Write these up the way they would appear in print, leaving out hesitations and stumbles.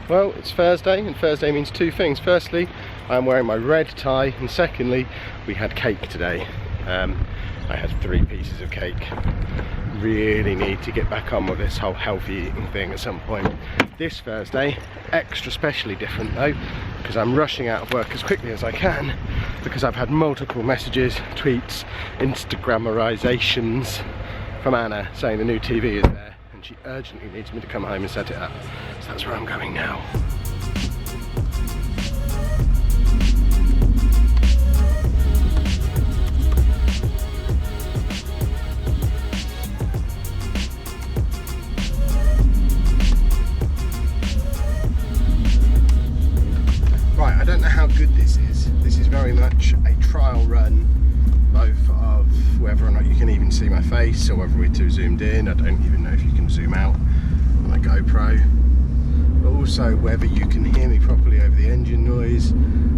Well, it's Thursday, and Thursday means two things. Firstly, I'm wearing my red tie, and secondly, we had cake today. I had 3 pieces of cake. Really need to get back on with this whole healthy eating thing at some point. This Thursday, extra specially different though, because I'm rushing out of work as quickly as I can, because I've had multiple messages, tweets, Instagrammerizations from Anna saying the new TV is there, and she urgently needs me to come home and set it up. So that's where I'm going now. Right, I don't know how good this is. This is very much a trial run, both of whether or not you can even see my face or whether we're too zoomed in. I don't even know if you can zoom out on a GoPro. But also whether you can hear me properly over the engine noise,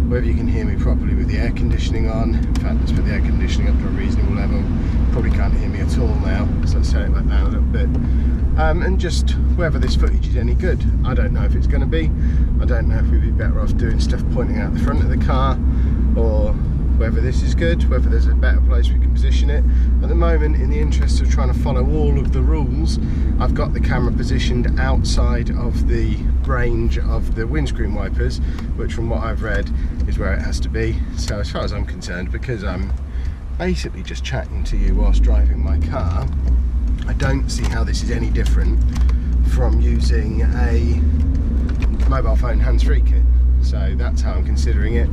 whether you can hear me properly with the air conditioning on. In fact, let's put the air conditioning up to a reasonable level. Probably can't hear me at all now, so let's set it back down a little bit. And just whether this footage is any good. I don't know if it's going to be. I don't know if we'd be better off doing stuff pointing out the front of the car, or whether this is good, whether there's a better place we can position it. At the moment, in the interest of trying to follow all of the rules, I've got the camera positioned outside of the range of the windscreen wipers, which from what I've read is where it has to be. So as far as I'm concerned, because I'm basically just chatting to you whilst driving my car, I don't see how this is any different from using a mobile phone hands-free kit. So that's how I'm considering it.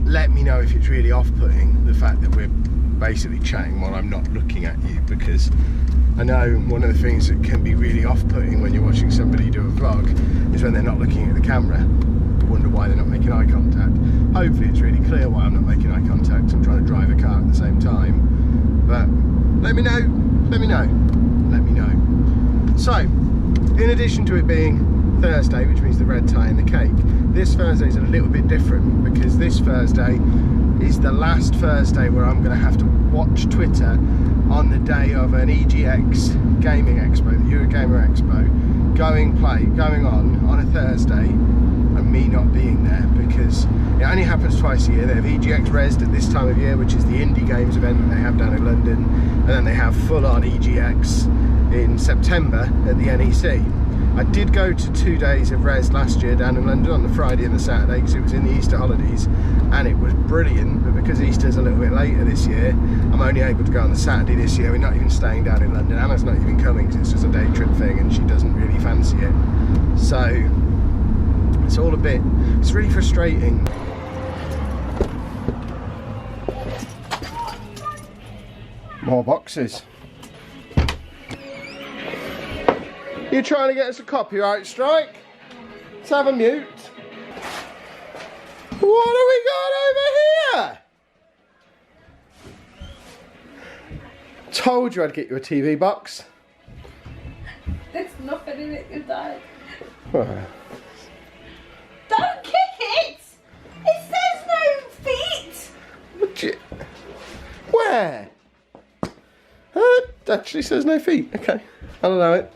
Let me know if it's really off-putting, the fact that we're basically chatting while I'm not looking at you, because I know one of the things that can be really off-putting when you're watching somebody do a vlog is when they're not looking at the camera. You wonder why they're not making eye contact. Hopefully it's really clear why I'm not making eye contact. I'm trying to drive a car at the same time. But let me know, let me know, let me know. So, in addition to it being Thursday, which means the red tie and the cake, this Thursday is a little bit different, because this Thursday is the last Thursday where I'm going to have to watch Twitter on the day of an EGX gaming expo, the Eurogamer Expo, going on a Thursday, and me not being there, because it only happens twice a year. They have EGX Rezzed at this time of year, which is the indie games event that they have down in London, and then they have full-on EGX in September at the NEC. I did go to 2 days of Rezzed last year down in London on the Friday and the Saturday, because it was in the Easter holidays, and it was brilliant. But because Easter's a little bit later this year, I'm only able to go on the Saturday this year. We're not even staying down in London. Anna's not even coming, because it's just a day trip thing and she doesn't really fancy it. So it's all a bit, it's really frustrating. More boxes. You trying to get us a copyright strike? Let's have a mute. What have we got over here? Told you I'd get you a TV box. There's nothing in it, you died. Well. Don't kick it! It says no feet! Would you? Where? It actually says no feet. Okay, I'll allow it.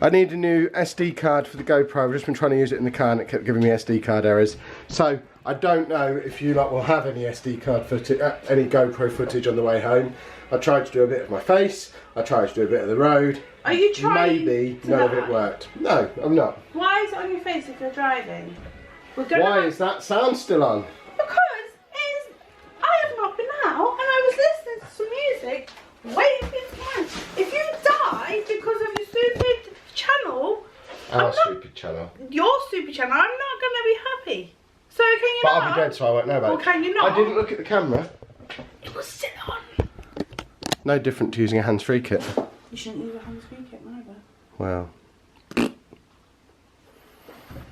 I need a new SD card for the GoPro. I've just been trying to use it in the car and it kept giving me SD card errors. So I don't know if you lot will have any SD card footage, any GoPro footage on the way home. I tried to do a bit of my face. I tried to do a bit of the road. Are you trying? Maybe none of it worked. No, I'm not. Why is it on your face if you're driving? Why is that sound still on? Because I have not been out and I was listening to some music, waiting for you to come. If you die because of your stupid channel, Our stupid channel. Your stupid channel, I'm not going to be happy. So can you but not? I'll be dead, so I won't know about it. Or can you not? I didn't look at the camera. It was still on. No different to using a hands-free kit. You shouldn't use a hands-free kit neither. Well.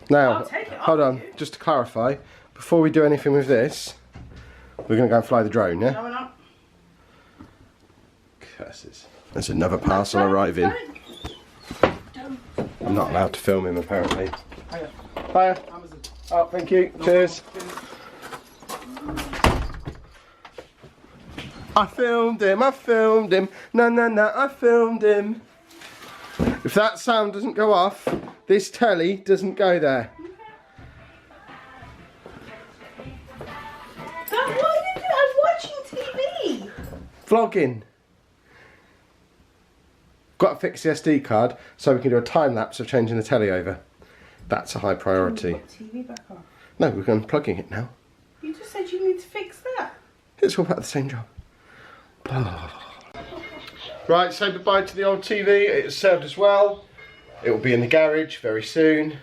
Now, I'll take it hold off on, you. just to clarify, before we do anything with this, we're going to go and fly the drone, yeah? No, we're not. Curses. There's another parcel arriving. Don't. I'm not allowed to film him, apparently. Hiya. Hiya. Amazon. Oh, thank you. Cheers. I filmed him, no, I filmed him. If that sound doesn't go off, This telly doesn't go there. Dad, what are you doing? I'm watching TV. Vlogging. Got to fix the SD card so we can do a time lapse of changing the telly over. That's a high priority. Put the TV back on. No, we're unplugging it now. You just said you need to fix that. It's all about the same job. Right, say goodbye to the old TV. It's served us well. It will be in the garage very soon.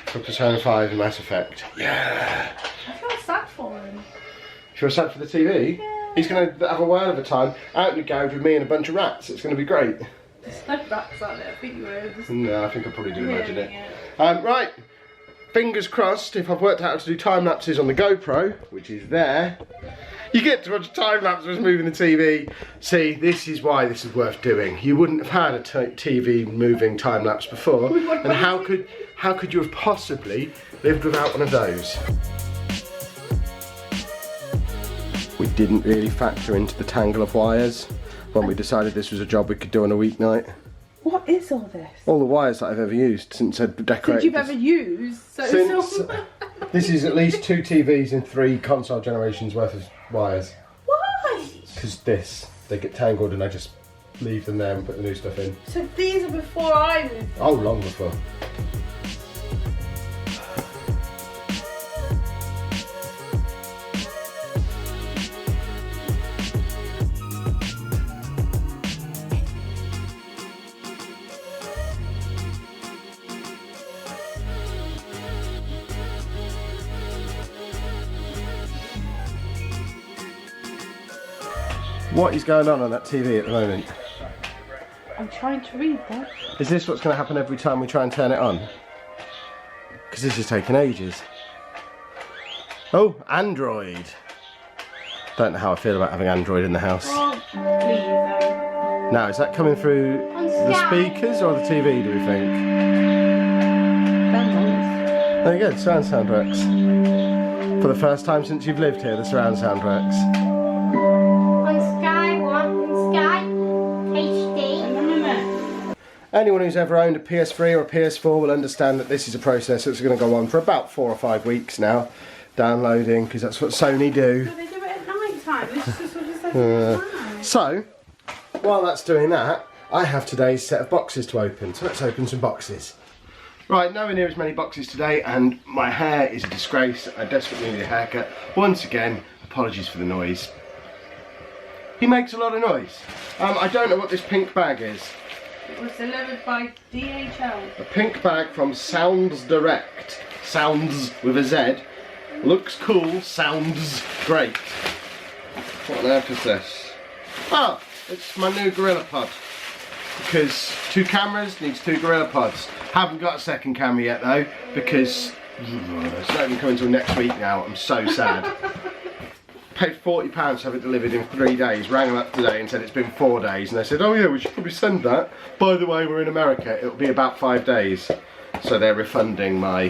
For Persona 5 and Mass Effect. Yeah. I feel sad for him. You feel sad for the TV? Yeah. He's going to have a while of a time out in the garage with me and a bunch of rats. It's going to be great. There's no rats out there. I think you were. No, I think I probably do imagine it. Yeah. Right. Fingers crossed, if I've worked out how to do time lapses on the GoPro, which is there, you get to watch a time lapse of us moving the TV. See, this is why this is worth doing. You wouldn't have had a TV moving time lapse before, and how could you have possibly lived without one of those? We didn't really factor into the tangle of wires when we decided this was a job we could do on a weeknight. What is all this? All the wires that I've ever used since I decorated. Since you've ever used? So This is at least 2 TVs and 3 console generations worth of wires. Why? Because they get tangled and I just leave them there and put the new stuff in. So these are before I moved. Oh, long before. What is going on that TV at the moment? I'm trying to read that. Is this what's going to happen every time we try and turn it on? Because this is taking ages. Oh, Android. Don't know how I feel about having Android in the house. Oh, please. Now, is that coming through the speakers or the TV, do we think? There you go, surround sound works. For the first time since you've lived here, the surround sound works. Anyone who's ever owned a PS3 or a PS4 will understand that this is a process that's going to go on for about 4 or 5 weeks now, downloading, because that's what Sony do. So they do it at night time. This is just what you said. So, while that's doing that, I have today's set of boxes to open. So let's open some boxes. Right, nowhere near as many boxes today, and my hair is a disgrace. I desperately need a haircut. Once again, apologies for the noise. He makes a lot of noise. I don't know what this pink bag is. It was delivered by DHL. A pink bag from Sounds Direct. Sounds with a Z. Looks cool, sounds great. What on earth is this? Oh, it's my new Gorilla Pod. Because 2 cameras needs 2 Gorilla Pods. Haven't got a second camera yet though, because it's not even coming until next week now. I'm so sad. Paid £40 to have it delivered in 3 days. Rang them up today and said it's been 4 days, and they said, oh yeah, we should probably send that. By the way, we're in America, it'll be about 5 days. So they're refunding my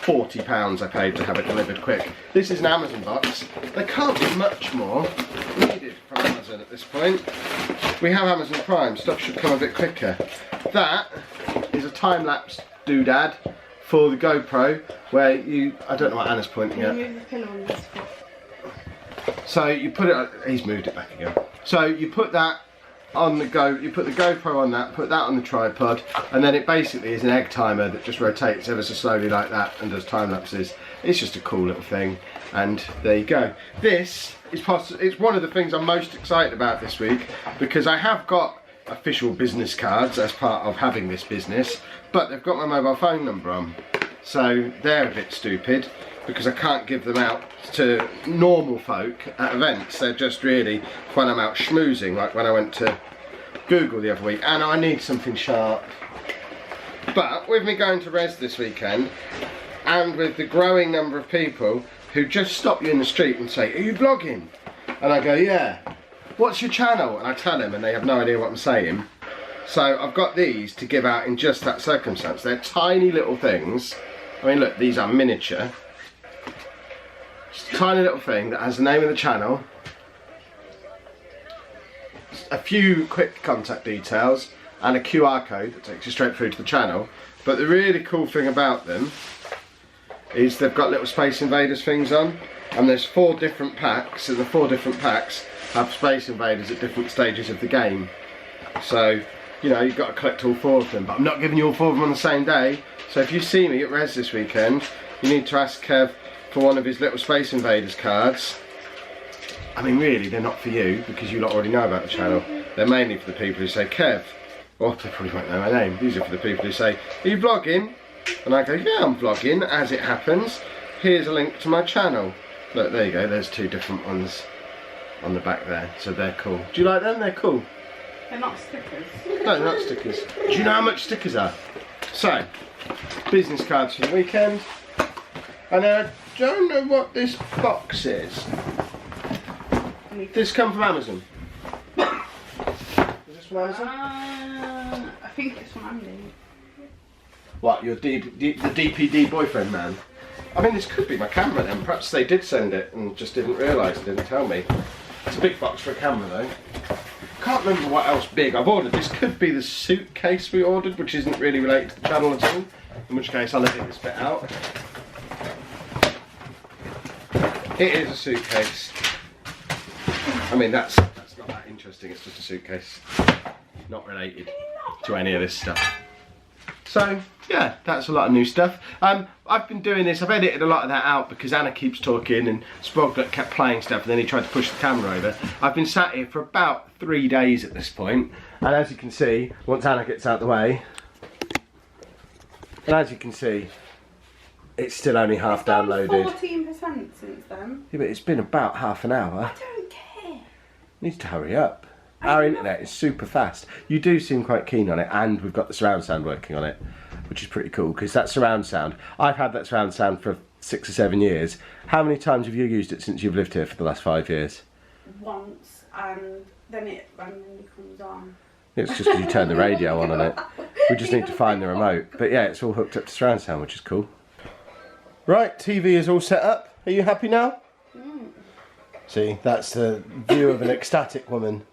£40 I paid to have it delivered quick. This is an Amazon box. There can't be much more needed from Amazon at this point. We have Amazon Prime, stuff should come a bit quicker. That is a time-lapse doodad for the GoPro, where you, I don't know what Anna's pointing at. Move the pin on this. So you put it, he's moved it back again. So you put that on the you put the GoPro on that, put that on the tripod, and then it basically is an egg timer that just rotates ever so slowly like that and does time lapses. It's just a cool little thing, and there you go. This is it's one of the things I'm most excited about this week, because I have got official business cards as part of having this business, but they've got my mobile phone number on. So they're a bit stupid, because I can't give them out to normal folk at events. They're just really when I'm out schmoozing, like when I went to Google the other week. And I need something sharp. But with me going to Rezzed this weekend, and with the growing number of people who just stop you in the street and say, are you vlogging? And I go, yeah. What's your channel? And I tell them, and they have no idea what I'm saying. So I've got these to give out in just that circumstance. They're tiny little things. I mean, look, these are miniature. Just a tiny little thing that has the name of the channel, a few quick contact details, and a QR code that takes you straight through to the channel. But the really cool thing about them is they've got little Space Invaders things on, and there's 4 different packs, and the 4 different packs have Space Invaders at different stages of the game. So, you know, you've got to collect all 4 of them, but I'm not giving you all 4 of them on the same day. So if you see me at Rezzed this weekend, you need to ask Kev for one of his little Space Invaders cards. I mean, really, they're not for you, because you lot already know about the channel. They're mainly for the people who say, Kev, or they probably won't know my name. These are for the people who say, are you vlogging? And I go, yeah, I'm vlogging, as it happens. Here's a link to my channel. Look, there you go, there's 2 different ones on the back there, so they're cool. Do you like them? They're cool. They're not stickers. No, they're not stickers. Do you know how much stickers are? So, business cards for the weekend. And I don't know what this box is. This come from Amazon. Is this from Amazon? I think it's from Andy. What, your the DPD boyfriend man? I mean, this could be my camera then. Perhaps they did send it and just didn't realise, didn't tell me. It's a big box for a camera though. Can't remember what else big I've ordered. This could be the suitcase we ordered, which isn't really related to the channel at all. In which case I'll edit this bit out. It is a suitcase. I mean, that's not that interesting, it's just a suitcase. Not related to any of this stuff. So, yeah, that's a lot of new stuff. I've been doing this, I've edited a lot of that out because Anna keeps talking and Sproglet kept playing stuff and then he tried to push the camera over. I've been sat here for about 3 days at this point, and as you can see, once Anna gets out the way, and as you can see, it's still only half downloaded. 14% since then. Yeah, but it's been about half an hour. I don't care. Needs to hurry up. Our internet is super fast. You do seem quite keen on it, and we've got the surround sound working on it, which is pretty cool, because that surround sound, I've had that surround sound for 6 or 7 years. How many times have you used it since you've lived here for the last 5 years? Once, and then it randomly comes on. It's just because you turn the radio on it. We just need to find the remote. But yeah, it's all hooked up to surround sound, which is cool. Right, TV is all set up. Are you happy now? Mm. See, that's the view of an ecstatic woman.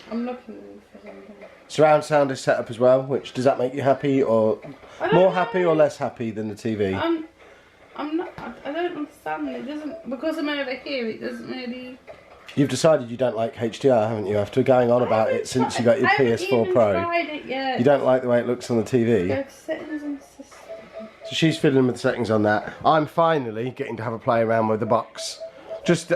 I'm looking for something. Surround sound is set up as well, which, does that make you happy, or more happy or less happy than the TV? I'm not, I don't understand. It doesn't, because I'm over here, it doesn't really... You've decided you don't like HDR, haven't you, after going on about it since you got your PS4 Pro? I haven't even tried it yet. You don't like the way it looks on the TV? Go to settings and system. So she's fiddling with the settings on that. I'm finally getting to have a play around with the box.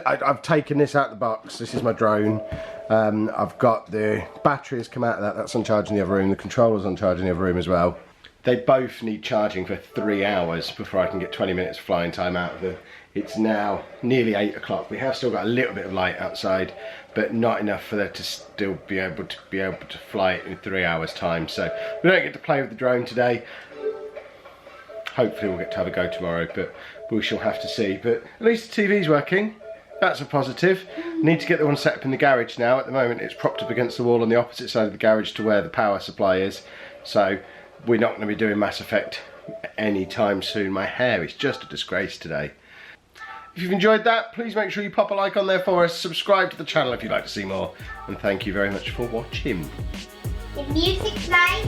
I've taken this out of the box. This is my drone. I've got the batteries come out of that. That's on charge in the other room. The controller's on charge in the other room as well. They both need charging for 3 hours before I can get 20 minutes flying time out of them. It's now nearly 8 o'clock. We have still got a little bit of light outside, but not enough for there to still be able to fly it in 3 hours time. So we don't get to play with the drone today. Hopefully we'll get to have a go tomorrow, but we shall have to see. But at least the TV's working. That's a positive. Need to get the one set up in the garage now. At the moment it's propped up against the wall on the opposite side of the garage to where the power supply is. So we're not going to be doing Mass Effect anytime soon. My hair is just a disgrace today. If you've enjoyed that, please make sure you pop a like on there for us. Subscribe to the channel if you'd like to see more. And thank you very much for watching. The music's nice.